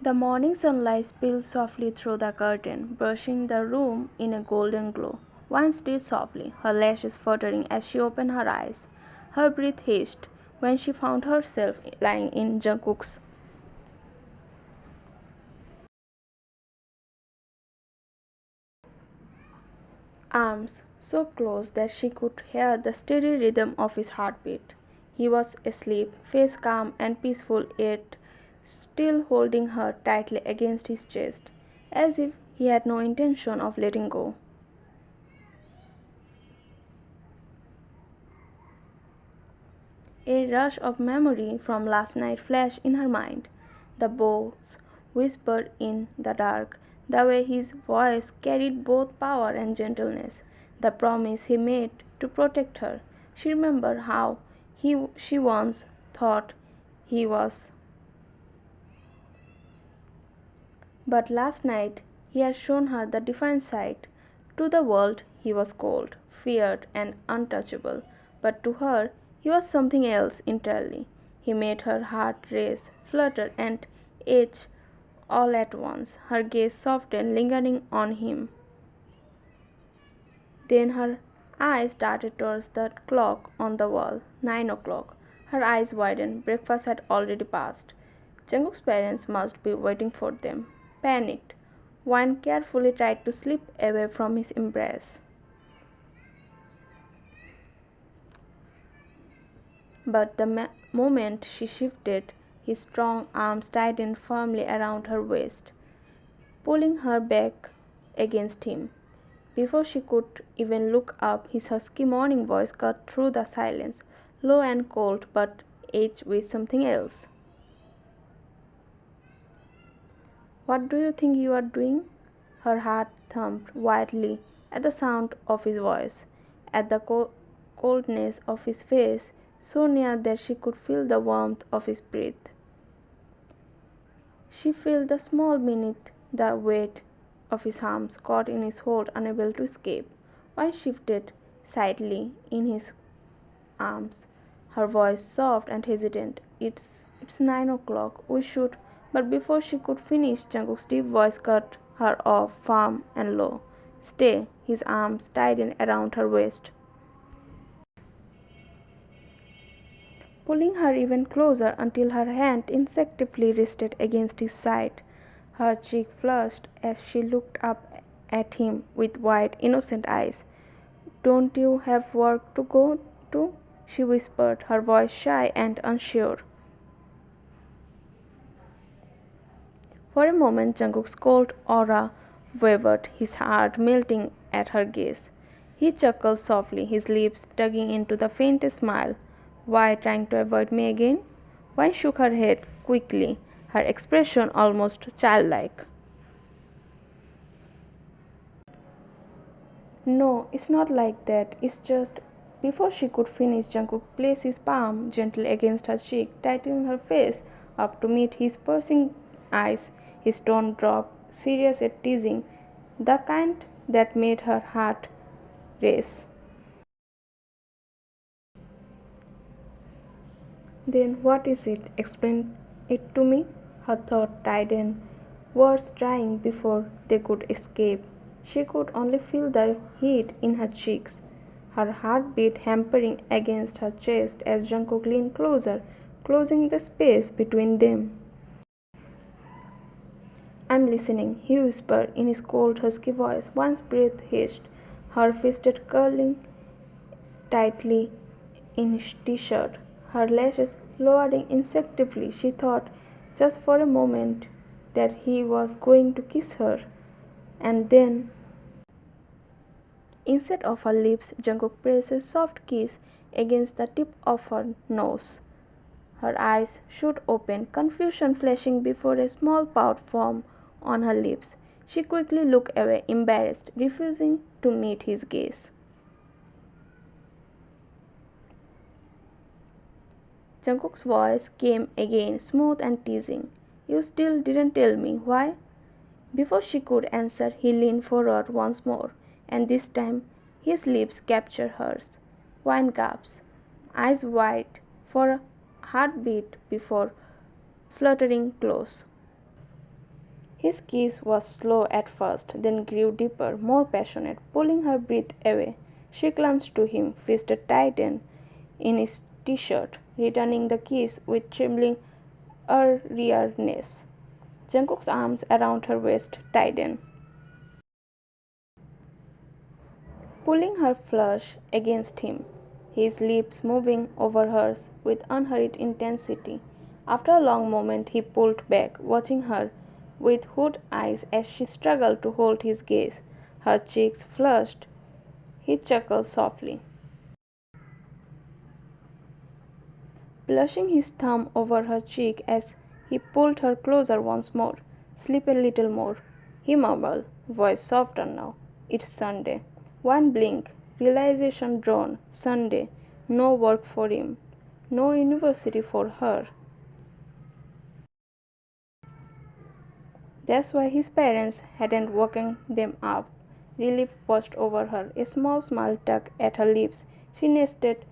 The morning sunlight spilled softly through the curtain, brushing the room in a golden glow. Wine stirred softly, her lashes fluttering as she opened her eyes. Her breath hissed when she found herself lying in Jungkook's arms, so close that she could hear the steady rhythm of his heartbeat. He was asleep, face calm and peaceful, yet still holding her tightly against his chest, as if he had no intention of letting go. A rush of memory from last night flashed in her mind. The vows whispered in the dark, the way his voice carried both power and gentleness, the promise he made to protect her. She remembered how she once thought he was. But last night he had shown her the different side. To the world he was cold, feared, and untouchable, but to her he was something else entirely. He made her heart race, flutter, and ache all at once. Her gaze softened, lingering on him. Then her eyes darted towards the clock on the wall. 9 o'clock. Her eyes widened. Breakfast had already passed. Jungkook's parents must be waiting for them. Panicked, Wan carefully tried to slip away from his embrace. But the moment she shifted, his strong arms tightened firmly around her waist, pulling her back against him. Before she could even look up, his husky morning voice cut through the silence, low and cold but edged with something else. "What do you think you are doing?" Her heart thumped wildly at the sound of his voice, at the coldness of his face, so near that she could feel the warmth of his breath. She felt the small beneath the weight of his arms, caught in his hold, unable to escape. One shifted slightly in his arms, her voice soft and hesitant. It's 9 o'clock. We should. But before she could finish, Jungkook's deep voice cut her off, firm and low. Stay. His arms tightened around her waist, pulling her even closer until her hand instinctively rested against his side. Her cheek flushed as she looked up at him with wide, innocent eyes. "Don't you have work to go to?" she whispered, her voice shy and unsure. For a moment Jungkook's cold aura wavered, his heart melting at her gaze. He chuckled softly, his lips tugging into the faintest smile. "Why, trying to avoid me again?" Why shook her head quickly, her expression almost childlike. "No, it's not like that. It's just—" Before she could finish, Jungkook placed his palm gently against her cheek, tightening her face up to meet his piercing eyes. His tone dropped, serious yet teasing, the kind that made her heart race. "Then what is it? Explain it to me." Her throat tightened, words drying before they could escape. She could only feel the heat in her cheeks, her heartbeat hammering against her chest as Jungkook leaned closer, closing the space between them. "I'm listening," he whispered in his cold, husky voice. One's breath hissed, her fisted curling tightly in his t-shirt, her lashes lowering instinctively. She thought, just for a moment, that he was going to kiss her. And then, instead of her lips, Jungkook pressed a soft kiss against the tip of her nose. Her eyes should open, confusion flashing before a small pout formed on her lips. She quickly looked away, embarrassed, refusing to meet his gaze. Jungkook's voice came again, smooth and teasing. "You still didn't tell me. Why?" Before she could answer, he leaned forward once more, and this time his lips captured hers. Wine gasped, eyes wide for a heartbeat before fluttering close. His kiss was slow at first, then grew deeper, more passionate, pulling her breath away. She clung to him, fist tightened in his t-shirt, returning the kiss with trembling eagerness. Jungkook's arms around her waist tightened, pulling her flush against him, his lips moving over hers with unhurried intensity. After a long moment he pulled back, watching her with hooded eyes as she struggled to hold his gaze. Her cheeks flushed. He chuckled softly, blushing his thumb over her cheek as he pulled her closer once more. "Sleep a little more," he murmured, voice softer now. "It's Sunday." One blink, realization drawn. Sunday. No work for him. No university for her. That's why his parents hadn't woken them up. Relief washed over her, a small smile tugged at her lips. She nestled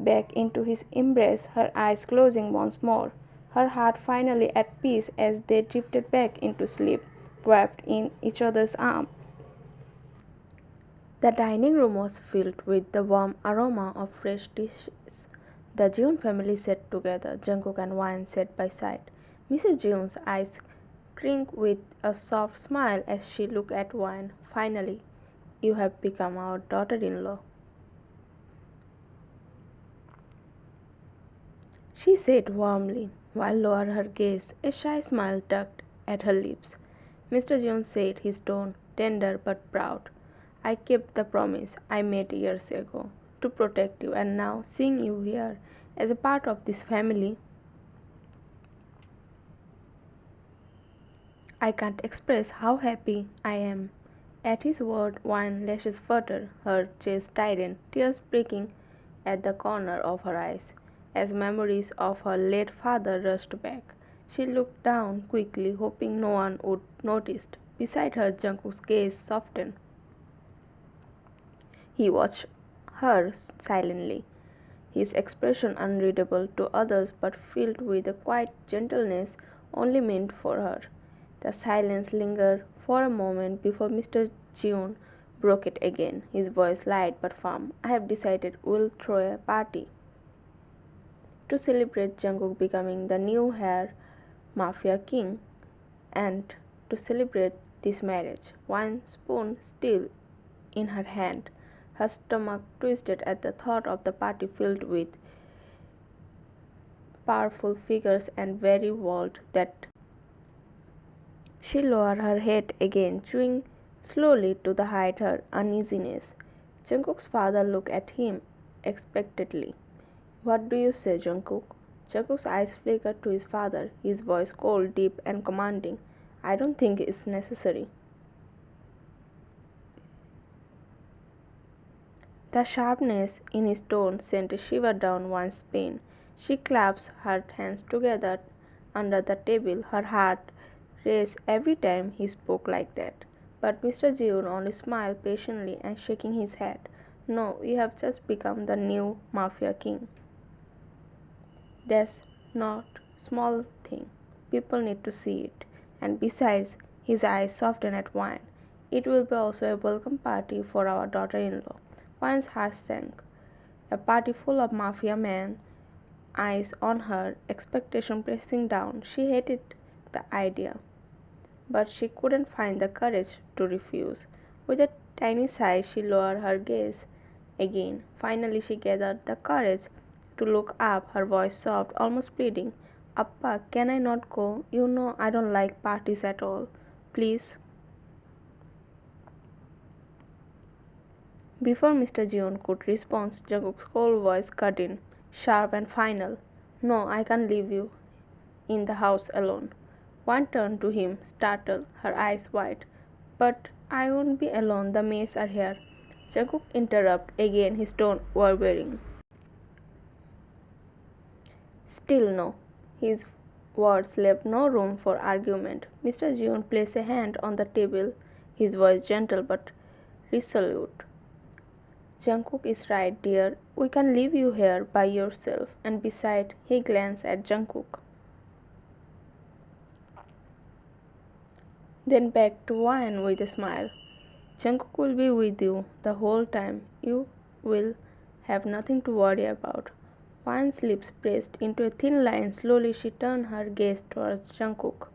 back into his embrace, her eyes closing once more, her heart finally at peace as they drifted back into sleep, wrapped in each other's arms. The dining room was filled with the warm aroma of fresh dishes. The Jeon family sat together, Jungkook and Won sat by side. Mrs. Jeon's eyes crinkled with a soft smile as she looked at Won. "Finally, you have become our daughter-in-law," she said warmly, while lowering her gaze, a shy smile tugged at her lips. Mr. Jeon said, his tone tender but proud, "I kept the promise I made years ago, to protect you, and now, seeing you here as a part of this family, I can't express how happy I am." At his word, Wine's lashes fluttered, her chest tightened, tears breaking at the corner of her eyes, as memories of her late father rushed back. She looked down quickly, hoping no one would notice. Beside her, Jungkook's gaze softened. He watched her silently, his expression unreadable to others but filled with a quiet gentleness only meant for her. The silence lingered for a moment before Mr. Jeon broke it again, his voice light but firm. "I have decided we'll throw a party to celebrate Jungkook becoming the new He mafia king, and to celebrate this marriage." One spoon still in her hand, her stomach twisted at the thought of the party filled with powerful figures and very world that. She lowered her head again, chewing slowly to hide her uneasiness. Jungkook's father looked at him expectantly. "What do you say, Jungkook?" Jungkook's eyes flickered to his father, his voice cold, deep, and commanding. "I don't think it's necessary." The sharpness in his tone sent a shiver down one's spine. She clasped her hands together under the table, her heart raced every time he spoke like that. But Mr. Jeon only smiled patiently and shaking his head. "No, you have just become the new mafia king. That's not small thing. People need to see it. And besides," his eyes softened at Wine, "it will be also a welcome party for our daughter-in-law." Wine's heart sank. A party full of mafia men, eyes on her, expectation pressing down. She hated the idea, but she couldn't find the courage to refuse. With a tiny sigh, she lowered her gaze again. Finally, she gathered the courage to look up, her voice soft, almost pleading. "Appa, can I not go? You know I don't like parties at all. Please." Before Mr. Jeon could respond, Jungkook's cold voice cut in, sharp and final. "No, I can't leave you in the house alone." One turned to him, startled, her eyes wide. "But I won't be alone, the maids are here." Jungkook interrupted, again his tone wavering. Still no. His words left no room for argument. Mr. Jeon placed a hand on the table, his voice gentle but resolute. "Jungkook is right, dear. We can't leave you here by yourself. And besides," he glanced at Jungkook, Then back to Wine with a smile. Jungkook will be with you the whole time. You will have nothing to worry about. Wine's lips pressed into a thin line. Slowly she turned her gaze towards Jungkook.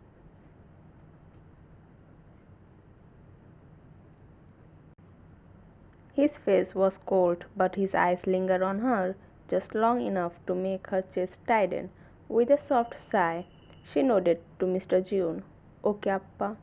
His face was cold, but his eyes lingered on her just long enough to make her chest tighten. With a soft sigh, she nodded to Mr. June. Okay, Appa.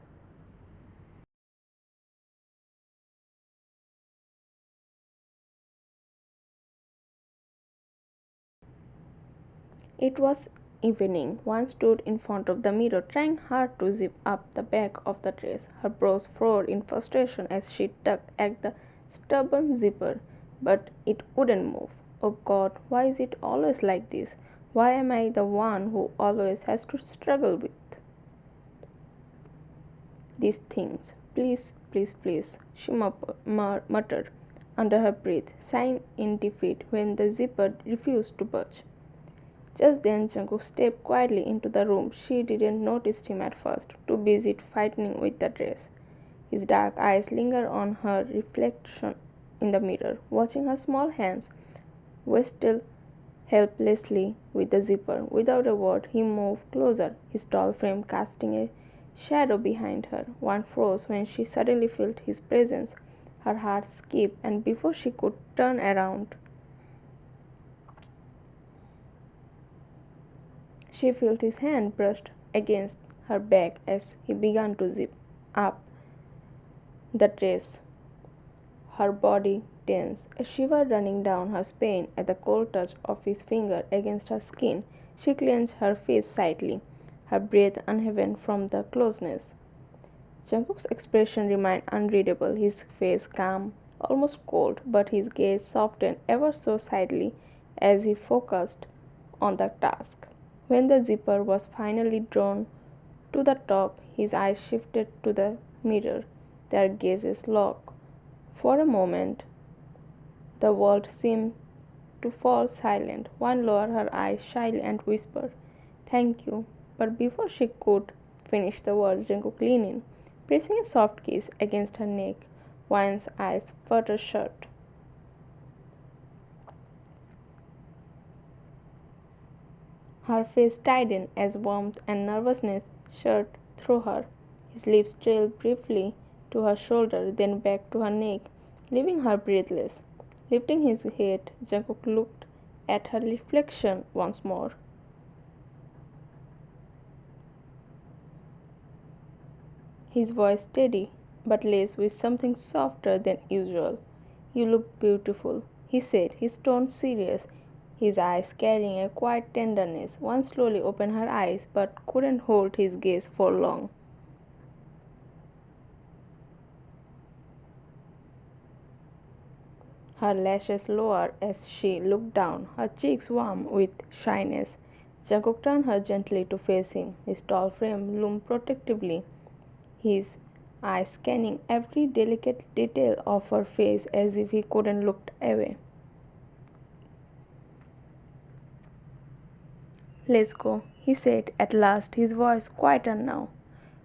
It was evening. One stood in front of the mirror, trying hard to zip up the back of the dress. Her brows furrowed in frustration as she tugged at the stubborn zipper, but it wouldn't move. Oh God, why is it always like this? Why am I the one who always has to struggle with these things? Please, please, please, she muttered under her breath, sighing in defeat when the zipper refused to budge. Just then Jungkook stepped quietly into the room. She didn't notice him at first, too busy fighting with the dress. His dark eyes lingered on her reflection in the mirror, watching her small hands wrestle helplessly with the zipper. Without a word, he moved closer, his tall frame casting a shadow behind her. One froze when she suddenly felt his presence. Her heart skipped, and before she could turn around, she felt his hand brushed against her back as he began to zip up the dress. Her body tense, a shiver running down her spine at the cold touch of his finger against her skin. She clenched her face tightly, her breath uneven from the closeness. Jungkook's expression remained unreadable, his face calm, almost cold, but his gaze softened ever so slightly as he focused on the task. When the zipper was finally drawn to the top, his eyes shifted to the mirror, their gazes locked. For a moment, the world seemed to fall silent. One lowered her eyes shyly and whispered, "Thank you." But before she could finish the words, Jungkook leaned in, pressing a soft kiss against her neck. Wine's eyes fluttered shut. Her face tightened as warmth and nervousness surged through her. His lips trailed briefly to her shoulder, then back to her neck, leaving her breathless. Lifting his head, Jungkook looked at her reflection once more. His voice steady, but laced with something softer than usual. "You look beautiful," he said, his tone serious, his eyes carrying a quiet tenderness. One slowly opened her eyes, but couldn't hold his gaze for long. Her lashes lowered as she looked down, her cheeks warm with shyness. Jungkook turned her gently to face him, his tall frame loomed protectively, his eyes scanning every delicate detail of her face as if he couldn't look away. "Let's go," he said at last, his voice quieter now.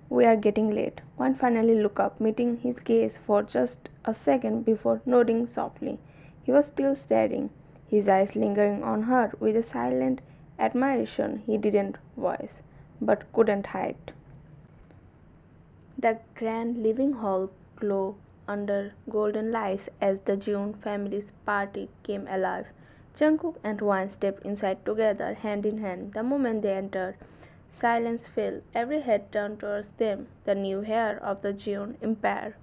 "We are getting late." One finally looked up, meeting his gaze for just a second before nodding softly. He was still staring, his eyes lingering on her with a silent admiration he didn't voice, but couldn't hide. The grand living hall glowed under golden lights as the June family's party came alive. Jungkook and Won stepped inside together, hand in hand. The moment they entered, silence fell. Every head turned towards them, the new heir of the June Empire.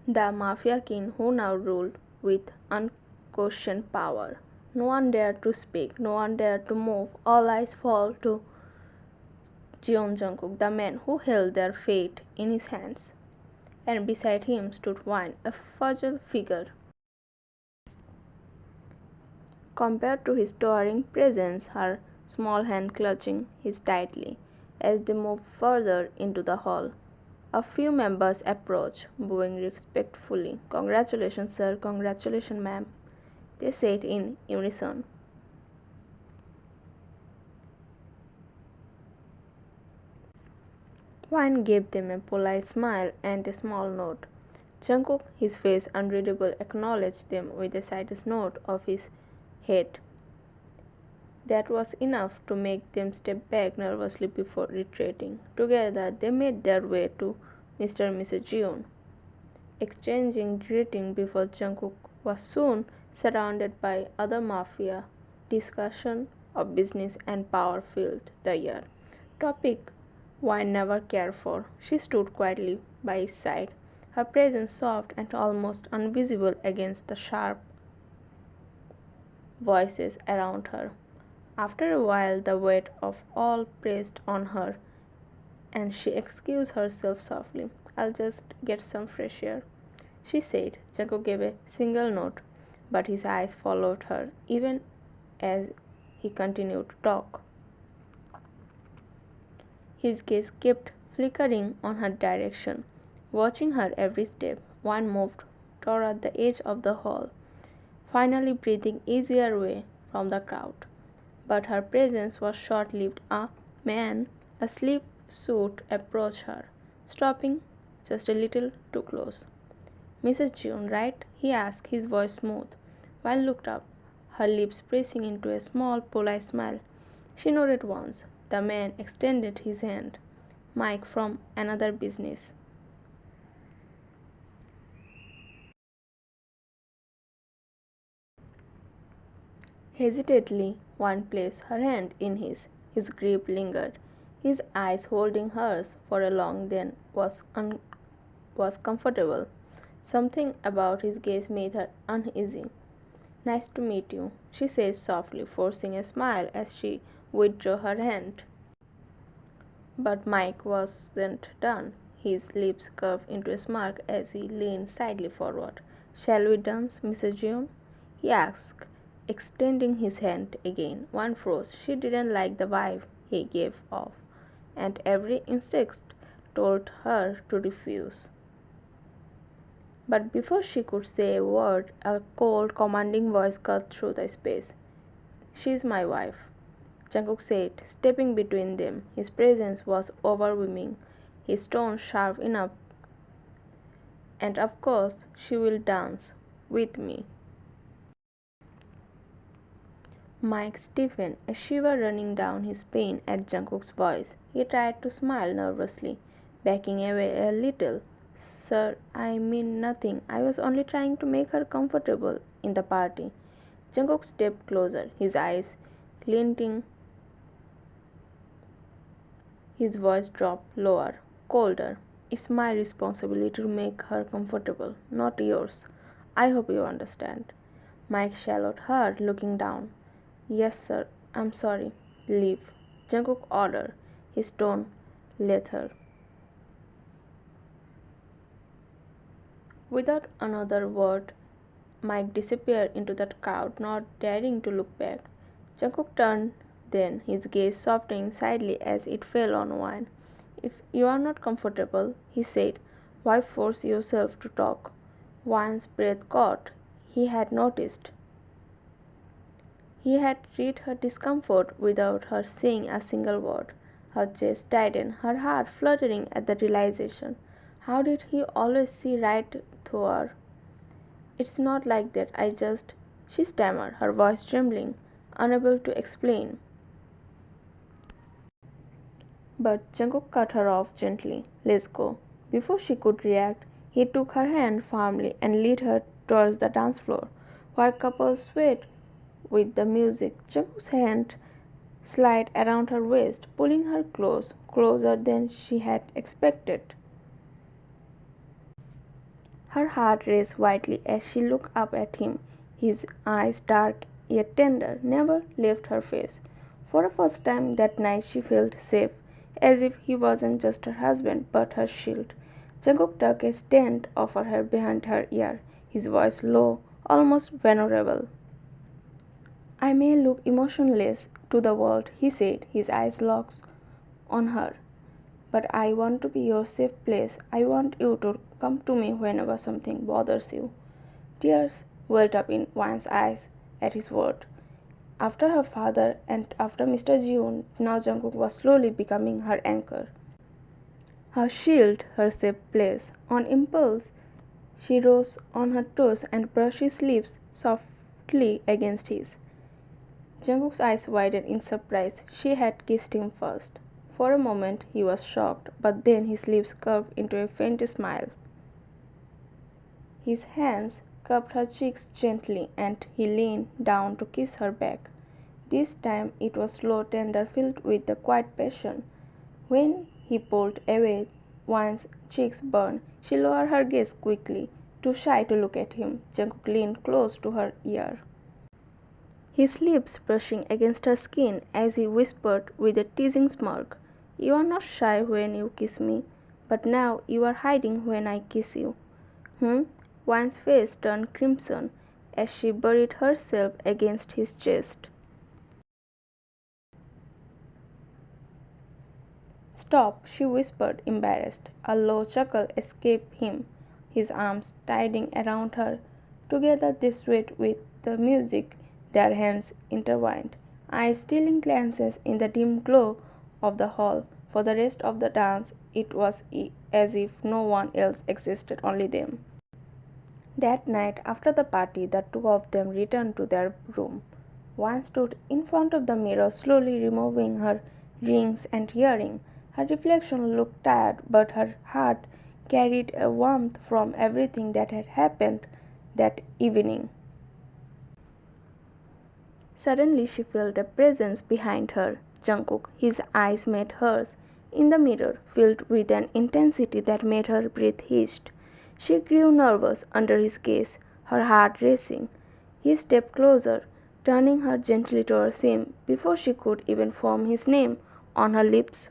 The mafia king who now ruled with unquestioned power. No one dared to speak, no one dared to move. All eyes fell to Jungkook, the man who held their fate in his hands. And beside him stood Wine, a fragile figure compared to his towering presence, her small hand clutching his tightly. As they moved further into the hall, a few members approached, bowing respectfully. "Congratulations, sir. Congratulations, ma'am," they said in unison. Wine gave them a polite smile and a small nod. Jungkook, his face unreadable, acknowledged them with a side note of his head. That was enough to make them step back nervously before retreating. Together, they made their way to Mr. and Mrs. Jeon, exchanging greetings before Jungkook was soon surrounded by other mafia. Discussion of business and power filled the air. Topic Wine never cared for. She stood quietly by his side, her presence soft and almost invisible against the sharp voices around her. After a while the weight of all pressed on her, and she excused herself softly. "I'll just get some fresh air," she said. Jungkook gave a single note, but his eyes followed her even as he continued to talk. His gaze kept flickering on her direction, watching her every step. One moved toward the edge of the hall, finally breathing easier away from the crowd. But her presence was short-lived. A man, a sleek suit, approached her, stopping just a little too close. "Mrs. June, right?" he asked, his voice smooth. Wan looked up, her lips pressing into a small, polite smile. She nodded once. The man extended his hand. "Mike from another business." Hesitantly, Wan placed her hand in his. His grip lingered, his eyes holding hers for a long then was comfortable. Something about his gaze made her uneasy. "Nice to meet you," she said softly, forcing a smile as she withdrew her hand. But Mike wasn't done. His lips curved into a smirk as he leaned slightly forward. "Shall we dance, Mrs. Jeon?" he asked, extending his hand again. One froze. She didn't like the vibe he gave off, and every instinct told her to refuse. But before she could say a word, a cold, commanding voice cut through the space. "She's my wife," Jungkook said, stepping between them. His presence was overwhelming, his tone sharp enough. "And of course, she will dance with me." Mike stiffened, a shiver running down his spine at Jungkook's voice. He tried to smile nervously, backing away a little. "Sir, I mean nothing. I was only trying to make her comfortable in the party." Jungkook stepped closer, his eyes glinting. His voice dropped lower, colder. "It's my responsibility to make her comfortable, not yours. I hope you understand." Mike shallowed her, looking down. "Yes, sir. I'm sorry. Leave," Jungkook ordered, his tone lethal. Without another word, Mike disappeared into the crowd, not daring to look back. Jungkook turned then, his gaze softening slightly as it fell on Wan. "If you are not comfortable," he said, "why force yourself to talk?" Wan's breath caught. He had noticed. He had read her discomfort without her saying a single word. Her chest tightened, her heart fluttering at the realization. How did he always see right through her? "It's not like that. I just—" she stammered, her voice trembling, unable to explain. But Jungkook cut her off gently. "Let's go." Before she could react, he took her hand firmly and led her towards the dance floor, where couples swayed with the music. Jungkook's hand slid around her waist, pulling her close, closer than she had expected. Her heart raced wildly as she looked up at him. His eyes, dark yet tender, never left her face. For the first time that night she felt safe, as if he wasn't just her husband, but her shield. Jungkook took a stand over her behind her ear, his voice low, almost vulnerable. "I may look emotionless to the world," he said, his eyes locked on her. "But I want to be your safe place. I want you to come to me whenever something bothers you." Tears welled up in Wan's eyes at his word. After her father and after Mr. Jeon, now Jungkook was slowly becoming her anchor. her shield, her safe place. On impulse, she rose on her toes and brushed his lips softly against his. Jungkook's eyes widened in surprise. She had kissed him first. For a moment he was shocked, but then his lips curved into a faint smile. His hands cupped her cheeks gently, and he leaned down to kiss her back. This time it was slow, tender, filled with the quiet passion. When he pulled away, Wan's cheeks burned. She lowered her gaze quickly, too shy to look at him. Jungkook leaned close to her ear, his lips brushing against her skin as he whispered with a teasing smirk, "You are not shy when you kiss me, but now you are hiding when I kiss you." Wan's face turned crimson as she buried herself against his chest. "Stop," she whispered, embarrassed. A low chuckle escaped him, his arms tidying around her. Together they swayed with the music, their hands intertwined, eyes stealing glances in the dim glow of the hall. For the rest of the dance it was as if no one else existed, only them. That night, after the party, the two of them returned to their room. One stood in front of the mirror, slowly removing her rings and earring. Her reflection looked tired, but her heart carried a warmth from everything that had happened that evening. Suddenly she felt a presence behind her. Jungkook, his eyes met hers in the mirror, filled with an intensity that made her breath hitched. She grew nervous under his gaze, her heart racing. He stepped closer, turning her gently towards him before she could even form his name on her lips.